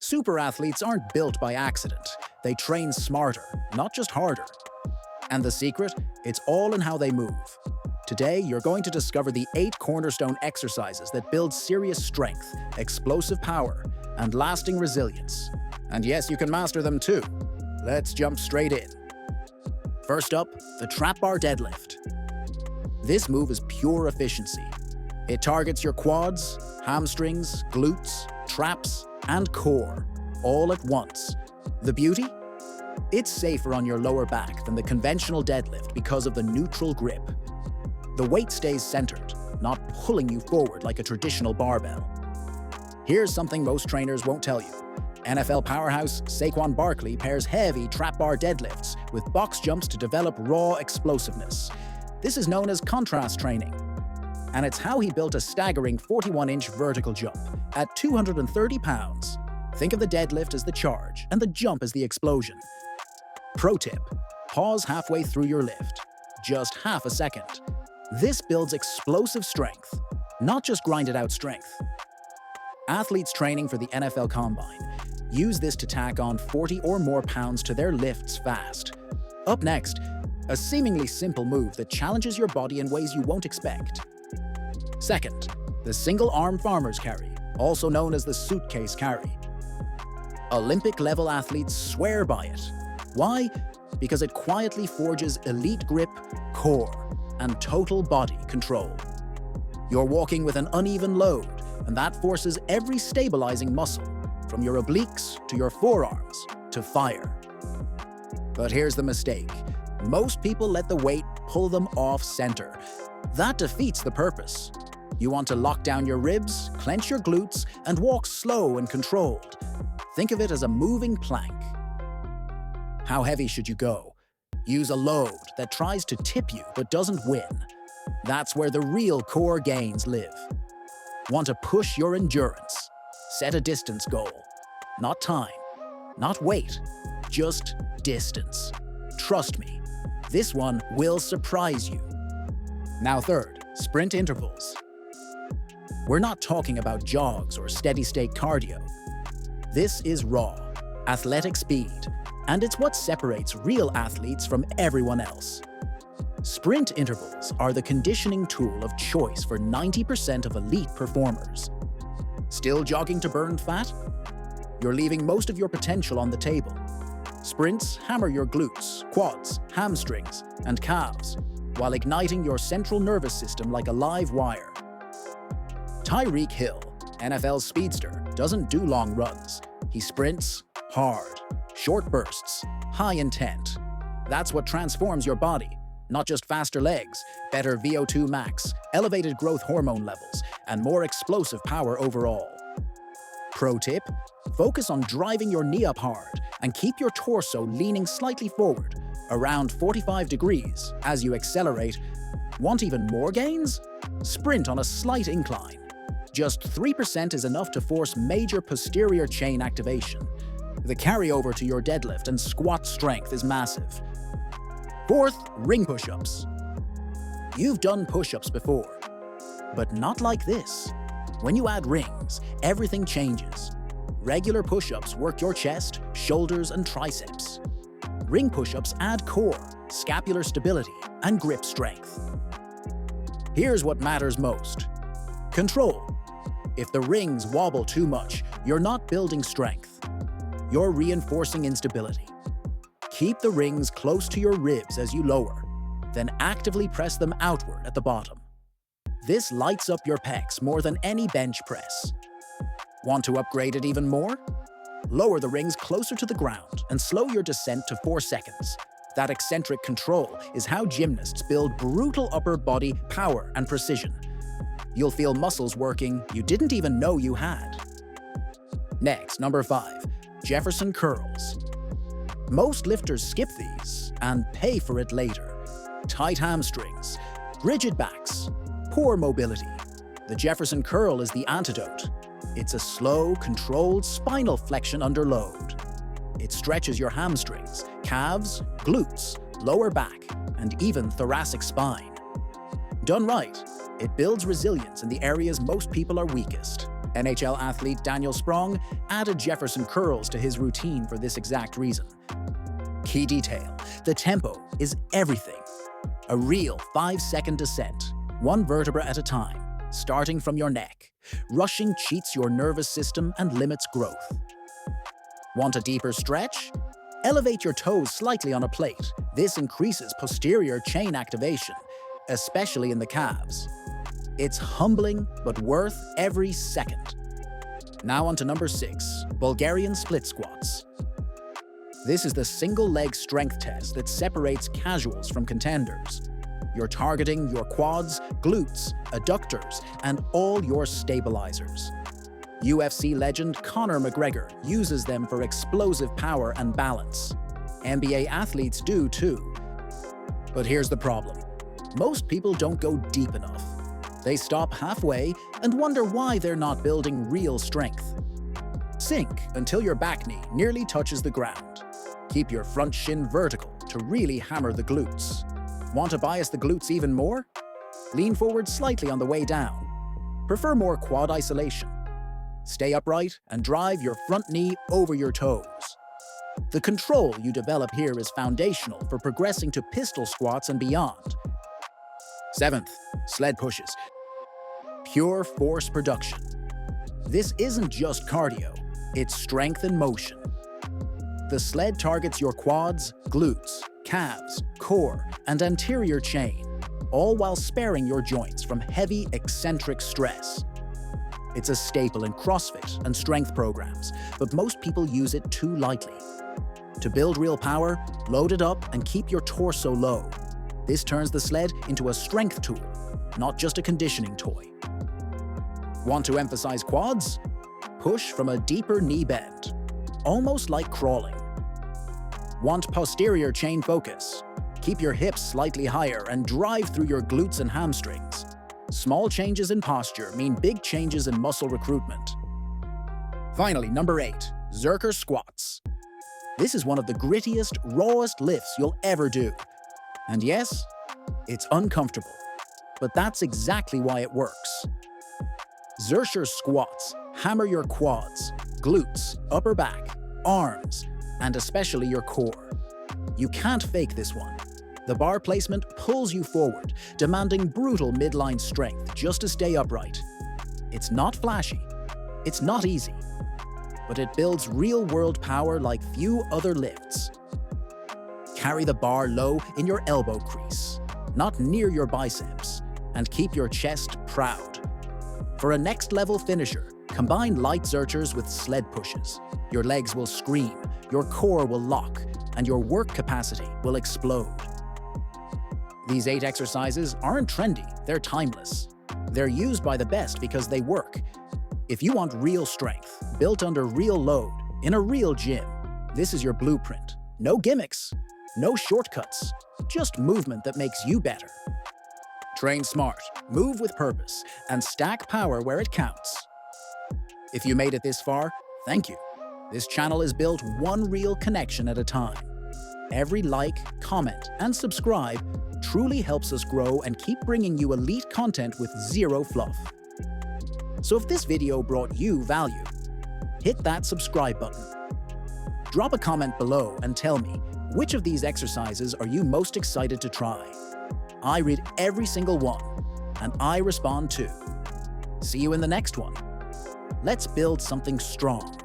Super athletes aren't built by accident. They train smarter, not just harder. And the secret? It's all in how they move. Today, you're going to discover the 8 cornerstone exercises that build serious strength, explosive power, and lasting resilience. And yes, you can master them too. Let's jump straight in. First up, the trap bar deadlift. This move is pure efficiency. It targets your quads, hamstrings, glutes, traps, and core, all at once. The beauty? It's safer on your lower back than the conventional deadlift because of the neutral grip. The weight stays centered, not pulling you forward like a traditional barbell. Here's something most trainers won't tell you. NFL powerhouse Saquon Barkley pairs heavy trap bar deadlifts with box jumps to develop raw explosiveness. This is known as contrast training. And it's how he built a staggering 41-inch vertical jump at 230 pounds. Think of the deadlift as the charge and the jump as the explosion. Pro tip: pause halfway through your lift, just half a second. This builds explosive strength, not just grinded out strength. Athletes training for the NFL Combine use this to tack on 40 or more pounds to their lifts fast. Up next, a seemingly simple move that challenges your body in ways you won't expect. Second, the single-arm farmer's carry, also known as the suitcase carry. Olympic-level athletes swear by it. Why? Because it quietly forges elite grip, core, and total body control. You're walking with an uneven load, and that forces every stabilizing muscle, from your obliques to your forearms, to fire. But here's the mistake. Most people let the weight pull them off center. That defeats the purpose. You want to lock down your ribs, clench your glutes, and walk slow and controlled. Think of it as a moving plank. How heavy should you go? Use a load that tries to tip you but doesn't win. That's where the real core gains live. Want to push your endurance? Set a distance goal. Not time, not weight, just distance. Trust me, this one will surprise you. Now third, sprint intervals. We're not talking about jogs or steady-state cardio. This is raw, athletic speed, and it's what separates real athletes from everyone else. Sprint intervals are the conditioning tool of choice for 90% of elite performers. Still jogging to burn fat? You're leaving most of your potential on the table. Sprints hammer your glutes, quads, hamstrings, and calves, while igniting your central nervous system like a live wire. Tyreek Hill, NFL speedster, doesn't do long runs. He sprints hard, short bursts, high intent. That's what transforms your body. Not just faster legs, better VO2 max, elevated growth hormone levels, and more explosive power overall. Pro tip: focus on driving your knee up hard and keep your torso leaning slightly forward, around 45 degrees, as you accelerate. Want even more gains? Sprint on a slight incline. Just 3% is enough to force major posterior chain activation. The carryover to your deadlift and squat strength is massive. Fourth, ring push-ups. You've done push-ups before, but not like this. When you add rings, everything changes. Regular push-ups work your chest, shoulders, and triceps. Ring push-ups add core, scapular stability, and grip strength. Here's what matters most: control. If the rings wobble too much, you're not building strength. You're reinforcing instability. Keep the rings close to your ribs as you lower, then actively press them outward at the bottom. This lights up your pecs more than any bench press. Want to upgrade it even more? Lower the rings closer to the ground and slow your descent to 4 seconds. That eccentric control is how gymnasts build brutal upper body power and precision. You'll feel muscles working you didn't even know you had. Next, number 5, Jefferson Curls. Most lifters skip these and pay for it later. Tight hamstrings, rigid backs, poor mobility. The Jefferson Curl is the antidote. It's a slow, controlled spinal flexion under load. It stretches your hamstrings, calves, glutes, lower back, and even thoracic spine. Done right, it builds resilience in the areas most people are weakest. NHL athlete Daniel Sprong added Jefferson curls to his routine for this exact reason. Key detail: the tempo is everything. A real 5-second descent, one vertebra at a time, starting from your neck. Rushing cheats your nervous system and limits growth. Want a deeper stretch? Elevate your toes slightly on a plate. This increases posterior chain activation, especially in the calves. It's humbling, but worth every second. Now on to number 6, Bulgarian split squats. This is the single leg strength test that separates casuals from contenders. You're targeting your quads, glutes, adductors, and all your stabilizers. UFC legend Conor McGregor uses them for explosive power and balance. NBA athletes do too. But here's the problem. Most people don't go deep enough. They stop halfway and wonder why they're not building real strength. Sink until your back knee nearly touches the ground. Keep your front shin vertical to really hammer the glutes. Want to bias the glutes even more? Lean forward slightly on the way down. Prefer more quad isolation. Stay upright and drive your front knee over your toes. The control you develop here is foundational for progressing to pistol squats and beyond. 7th, sled pushes. Pure force production. This isn't just cardio, it's strength in motion. The sled targets your quads, glutes, calves, core, and anterior chain, all while sparing your joints from heavy, eccentric stress. It's a staple in CrossFit and strength programs, but most people use it too lightly. To build real power, load it up and keep your torso low. This turns the sled into a strength tool, not just a conditioning toy. Want to emphasize quads? Push from a deeper knee bend, almost like crawling. Want posterior chain focus? Keep your hips slightly higher and drive through your glutes and hamstrings. Small changes in posture mean big changes in muscle recruitment. Finally, number 8, Zerker Squats. This is one of the grittiest, rawest lifts you'll ever do. And yes, it's uncomfortable, but that's exactly why it works. Zerker Squats hammer your quads, glutes, upper back, arms, and especially your core. You can't fake this one. The bar placement pulls you forward, demanding brutal midline strength just to stay upright. It's not flashy, it's not easy, but it builds real-world power like few other lifts. Carry the bar low in your elbow crease, not near your biceps, and keep your chest proud. For a next-level finisher, combine light Zerkers with sled pushes. Your legs will scream, your core will lock, and your work capacity will explode. These 8 exercises aren't trendy, they're timeless. They're used by the best because they work. If you want real strength, built under real load, in a real gym, this is your blueprint. No gimmicks, no shortcuts, just movement that makes you better. Train smart, move with purpose, and stack power where it counts. If you made it this far, thank you. This channel is built one real connection at a time. Every like, comment, and subscribe truly helps us grow and keep bringing you elite content with zero fluff. So if this video brought you value, hit that subscribe button. Drop a comment below and tell me, which of these exercises are you most excited to try? I read every single one, and I respond too. See you in the next one. Let's build something strong.